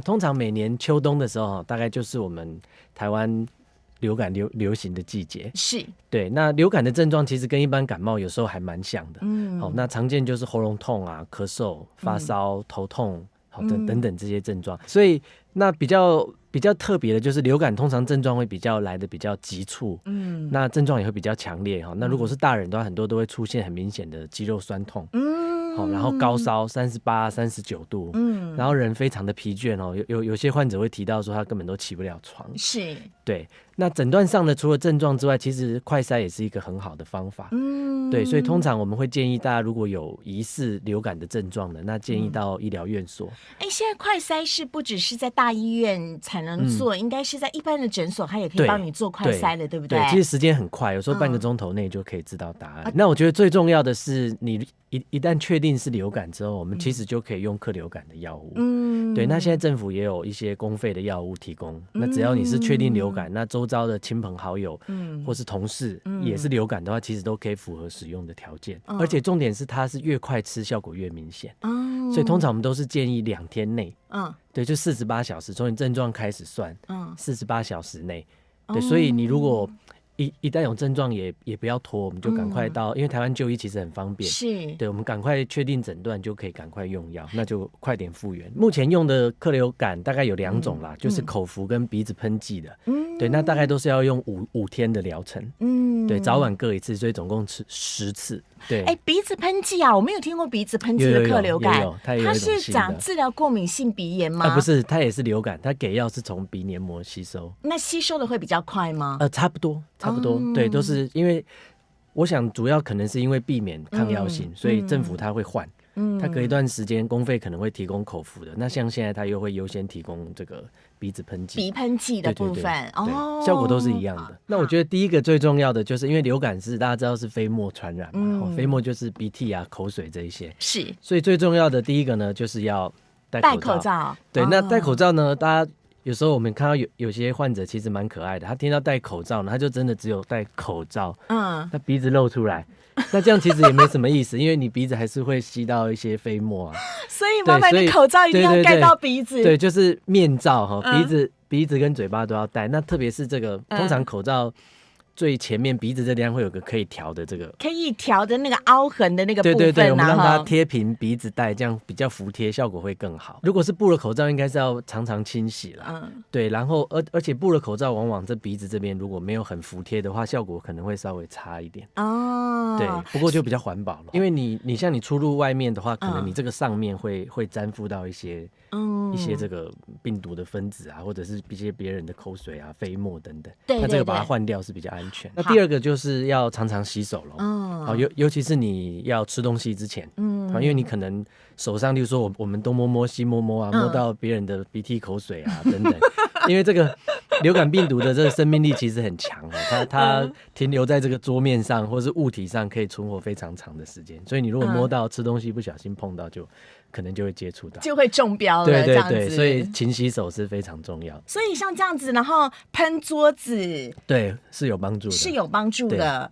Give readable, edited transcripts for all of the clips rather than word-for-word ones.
通常每年秋冬的时候，大概就是我们台湾流感流行的季节。是，对，那流感的症状其实跟一般感冒有时候还蛮像的。那常见就是喉咙痛啊、咳嗽、发烧、头痛，等等这些症状。所以那比较特别的就是流感通常症状会来的比较急促，那症状也会比较强烈。那如果是大人的话，很多都会出现很明显的肌肉酸痛，然后高烧38、39度，然后人非常的疲倦哦。有些患者会提到说他根本都起不了床。是，对。那诊断上呢，除了症状之外，其实快筛也是一个很好的方法。对，所以通常我们会建议大家，如果有疑似流感的症状的，那建议到医疗院所。现在快筛是不只是在大医院才能做，应该是在一般的诊所，它也可以帮你做快筛的，对不对？对，其实时间很快，有时候半个钟头内就可以知道答案。那我觉得最重要的是，你一旦确定是流感之后，我们其实就可以用克流感的药物。对，那现在政府也有一些公费的药物提供。那只要你是确定流感，那周遭的亲朋好友，或是同事也是流感的话，其实都可以符合使用的条件。而且重点是它是越快吃效果越明显。所以通常我们都是建议2天内，对，就48小时，从你症状开始算，48小时内。对，所以你如果一旦有症状也不要拖，我们就赶快到，因为台湾就医其实很方便，是，对，我们赶快确定诊断就可以赶快用药，那就快点复原。目前用的克流感大概有2种啦，就是口服跟鼻子喷剂的，对，那大概都是要用5天的疗程，对，早晚各1次，所以总共吃10次。对，鼻子喷剂啊，我没有听过鼻子喷剂的克流感，它是讲治疗过敏性鼻炎吗？不是，它也是流感，它给药是从鼻黏膜吸收。那吸收的会比较快吗？差不多，对，都是因为我想主要可能是因为避免抗药性，所以政府它会换。它隔一段时间公费可能会提供口服的，那像现在它又会优先提供这个鼻子喷剂、鼻喷剂的部分，对，效果都是一样的。那我觉得第一个最重要的就是因为流感是大家知道是飞沫传染嘛，飞沫就是鼻涕啊、口水这一些，是，所以最重要的第一个呢就是要戴口罩。对，那戴口罩呢，大家有时候我们看到有些患者其实蛮可爱的，他听到戴口罩呢，他就真的只有戴口罩，他鼻子露出来。那这样其实也没什么意思，因为你鼻子还是会吸到一些飞沫啊。所以麻烦你口罩一定要盖到鼻子。对，就是面罩哈，鼻子跟嘴巴都要戴。那特别是这个，通常口罩最前面鼻子这地方会有个可以调的这个，可以调的那个凹痕的那个部分，对，我们让它贴平鼻子戴，这样比较服帖，效果会更好。如果是布的口罩，应该是要常常清洗啦。对，然后而且布的口罩往往这鼻子这边如果没有很服帖的话，效果可能会稍微差一点。对，不过就比较环保了，因为你像你出入外面的话，可能你这个上面会沾附到一些这个病毒的分子啊，或者是一些别人的口水啊、飞沫等等。对，那这个把它换掉是比较安全。那第二个就是要常常洗手咯。尤其是你要吃东西之前，因为你可能手上，例如说我们东摸摸西摸摸啊，摸到别人的鼻涕口水啊等等。因为这个流感病毒的这个生命力其实很强它停留在这个桌面上或是物体上可以存活非常长的时间，所以你如果摸到吃东西不小心碰到，就可能就会接触到，就会中标了。对，这样子，所以勤洗手是非常重要的。所以像这样子，然后喷桌子，对，是有帮助的，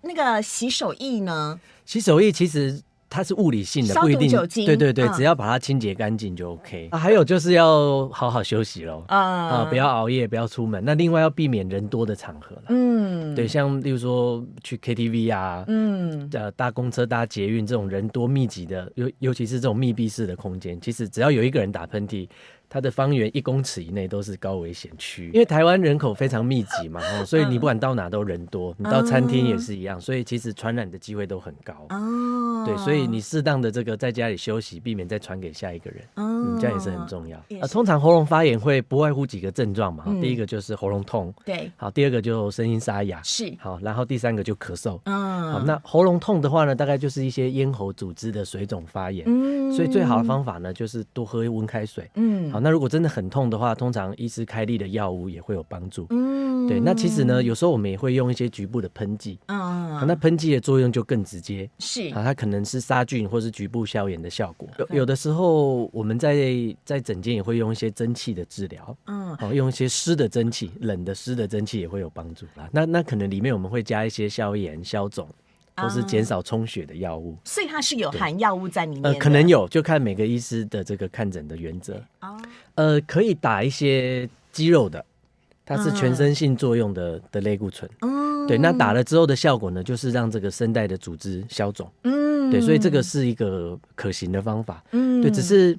那个洗手液呢？洗手液其实它是物理性的，不一定消毒酒精。对，只要把它清洁干净就 OK。还有就是要好好休息咯，不要熬夜，不要出门。那另外要避免人多的场合啦。对，像例如说去 KTV 啊，搭公车、搭捷运这种人多密集的，尤其是这种密闭式的空间，其实只要有一个人打喷嚏，它的方圆1公尺以内都是高危险区。因为台湾人口非常密集嘛，所以你不管到哪都人多，你到餐厅也是一样，所以其实传染的机会都很高。对，所以你适当的这个在家里休息，避免再传给下一个人，这样也是很重要。通常喉咙发炎会不外乎几个症状嘛，第一个就是喉咙痛，对，好，第二个就声音沙哑，是，好，然后第三个就咳嗽，好，那喉咙痛的话呢，大概就是一些咽喉组织的水肿发炎，所以最好的方法呢就是多喝温开水，好，那如果真的很痛的话，通常医师开立的药物也会有帮助，对，那其实呢，有时候我们也会用一些局部的喷剂，好，那喷剂的作用就更直接，是，好，它可能是杀菌或是局部消炎的效果。有的时候我们在诊间也会用一些蒸汽的治疗，用一些湿的蒸汽，冷的湿的蒸汽也会有帮助啦。那可能里面我们会加一些消炎消肿或是减少充血的药物。所以它是有含药物在里面的。可能有，就看每个医师的这个看诊的原则。可以打一些肌肉的，它是全身性作用的类固醇。对，那打了之后的效果呢，就是让这个声带的组织消肿。对，所以这个是一个可行的方法。对，只是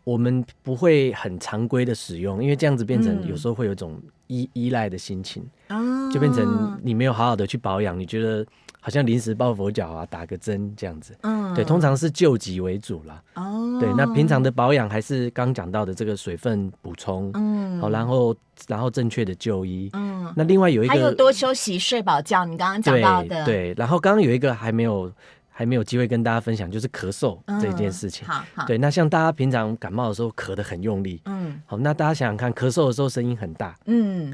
我们不会很常规的使用，因为这样子变成有时候会有一种依赖的心情，就变成你没有好好的去保养，你觉得好像临时抱佛脚啊，打个针这样子。对，通常是救急为主啦。对，那平常的保养还是刚讲到的这个水分补充，好，然后正确的就医。那另外有一个还有多休息、睡饱觉，你刚刚讲到的。对，然后刚刚有一个还没有机会跟大家分享，就是咳嗽这件事情。好，对，那像大家平常感冒的时候咳得很用力，好，那大家想想看，咳嗽的时候声音很大，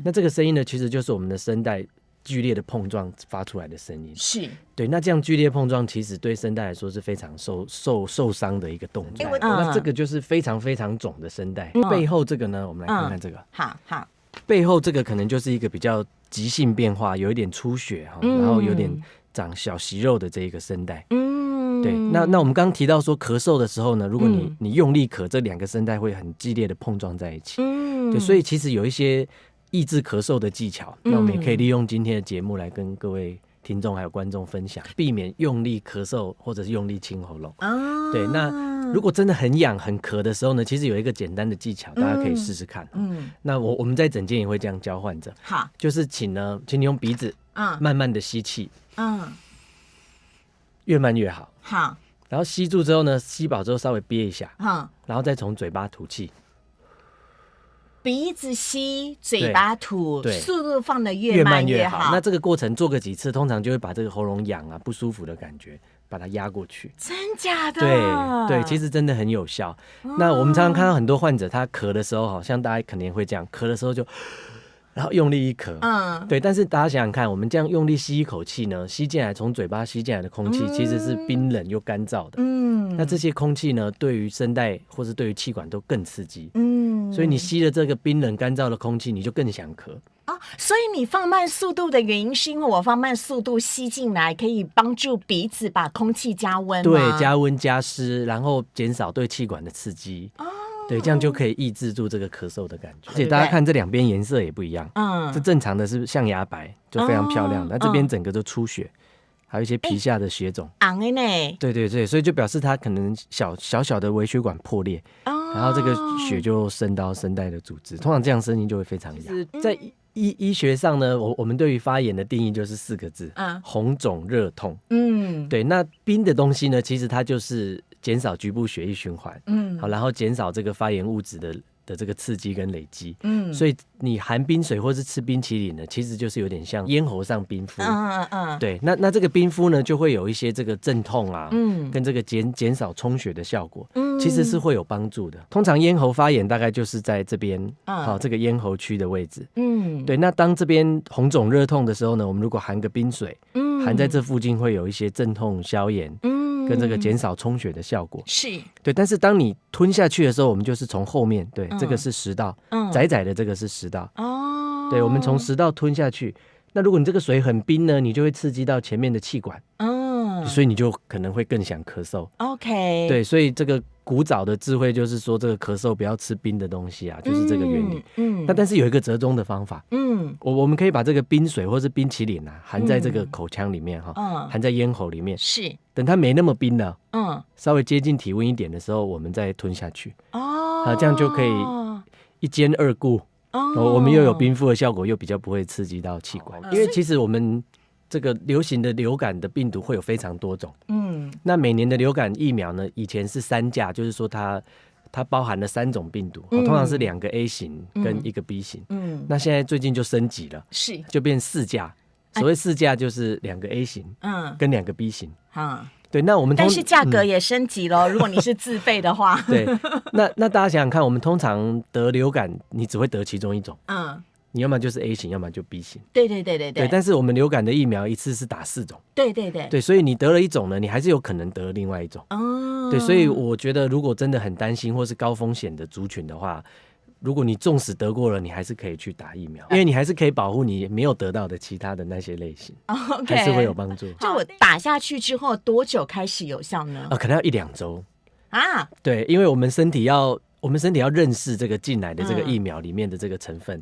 那这个声音呢，其实就是我们的声带剧烈的碰撞发出来的声音。是，对，那这样剧烈碰撞其实对声带来说是非常受伤的一个动作。那这个就是非常非常肿的声带。背后这个呢，我们来看看这个。好，背后这个可能就是一个比较急性变化，有一点出血，然后有点长小息肉的这一个声带。对，那我们刚刚提到说咳嗽的时候呢，如果你用力咳，这两个声带会很激烈的碰撞在一起。对，所以其实有一些抑制咳嗽的技巧，那我们也可以利用今天的节目来跟各位听众还有观众分享，避免用力咳嗽或者是用力清喉咙。对，那如果真的很痒很咳的时候呢，其实有一个简单的技巧，大家可以试试看。那我们在诊间也会这样教患者。好，就是请你用鼻子慢慢的吸气，越慢越好。好，然后吸住之后呢，吸饱之后稍微憋一下，然后再从嘴巴吐气。鼻子吸，嘴巴吐，速度放得越慢越好。那这个过程做个几次，通常就会把这个喉咙痒啊、不舒服的感觉把它压过去。真假的？对，其实真的很有效。那我们常常看到很多患者，他咳的时候，好像大家肯定会这样，咳的时候就，然后用力一咳。对。但是大家想想看，我们这样用力吸一口气呢，吸进来从嘴巴吸进来的空气其实是冰冷又干燥的。那这些空气呢，对于声带或是对于气管都更刺激。所以你吸了这个冰冷干燥的空气，你就更想咳。所以你放慢速度的原因是因为我放慢速度吸进来，可以帮助鼻子把空气加温吗？对，加温加湿，然后减少对气管的刺激。对，这样就可以抑制住这个咳嗽的感觉。而且大家看这两边颜色也不一样。这正常的是象牙白，就非常漂亮。那这边整个都出血，还有一些皮下的血肿。红的呢？对，所以就表示它可能小的微血管破裂。然后这个血就渗到声带的组织，通常这样声音就会非常痒。在医学上呢，我们对于发炎的定义就是4个字：红肿热痛。对，那冰的东西呢，其实它就是减少局部血液循环，好，然后减少这个发炎物质的这个刺激跟累积。所以你含冰水或是吃冰淇淋呢，其实就是有点像咽喉上冰敷。对，那这个冰敷呢，就会有一些这个镇痛啊，跟这个减少充血的效果，其实是会有帮助的。通常咽喉发炎大概就是在这边，这个咽喉区的位置。对，那当这边红肿热痛的时候呢，我们如果含个冰水，含在这附近会有一些镇痛消炎，跟这个减少充血的效果。是，对。但是当你吞下去的时候，我们就是从后面，对，这个是食道，窄窄的这个是食道。对，我们从食道吞下去。那如果你这个水很冰呢，你就会刺激到前面的气管，所以你就可能会更想咳嗽。OK， 对，所以这个古早的智慧就是说，这个咳嗽不要吃冰的东西啊，就是这个原理。那但是有一个折中的方法，我们可以把这个冰水或是冰淇淋啊，含在这个口腔里面含在咽喉里面，是，等它没那么冰了，稍微接近体温一点的时候，我们再吞下去。这样就可以一兼二顾。我们又有冰敷的效果，又比较不会刺激到气管。因为其实我们这个流行的流感的病毒会有非常多种。那每年的流感疫苗呢，以前是3价，就是说它包含了3种病毒，通常是2个 A 型跟1个 B 型。那现在最近就升级了，是就变4价。所谓4价就是2个 A 型，跟2个 B 型。对，那我们但是价格也升级了，如果你是自费的话。对，那大家想想看，我们通常得流感，你只会得其中一种，你要么就是 A 型，要么就 B 型。对，但是我们流感的疫苗一次是打4种。对，所以你得了一种呢，你还是有可能得另外一种。对，所以我觉得如果真的很担心或是高风险的族群的话，如果你纵使得过了，你还是可以去打疫苗，因为你还是可以保护你没有得到的其他的那些类型，还是会有帮助。就我打下去之后多久开始有效呢？可能要1-2周啊。对，因为我们身体要认识这个进来的这个疫苗里面的这个成分，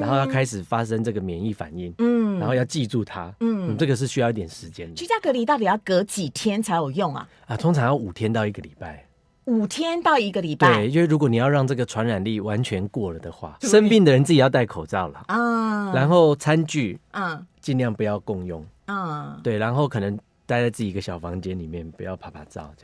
然后要开始发生这个免疫反应，然后要记住它，这个是需要一点时间的。居家隔离到底要隔几天才有用啊？通常要5天到1个礼拜。5天到1个礼拜。对，因为如果你要让这个传染力完全过了的话，生病的人自己要戴口罩了，然后餐具尽量不要共用，对，然后可能待在自己一个小房间里面，不要拍拍照这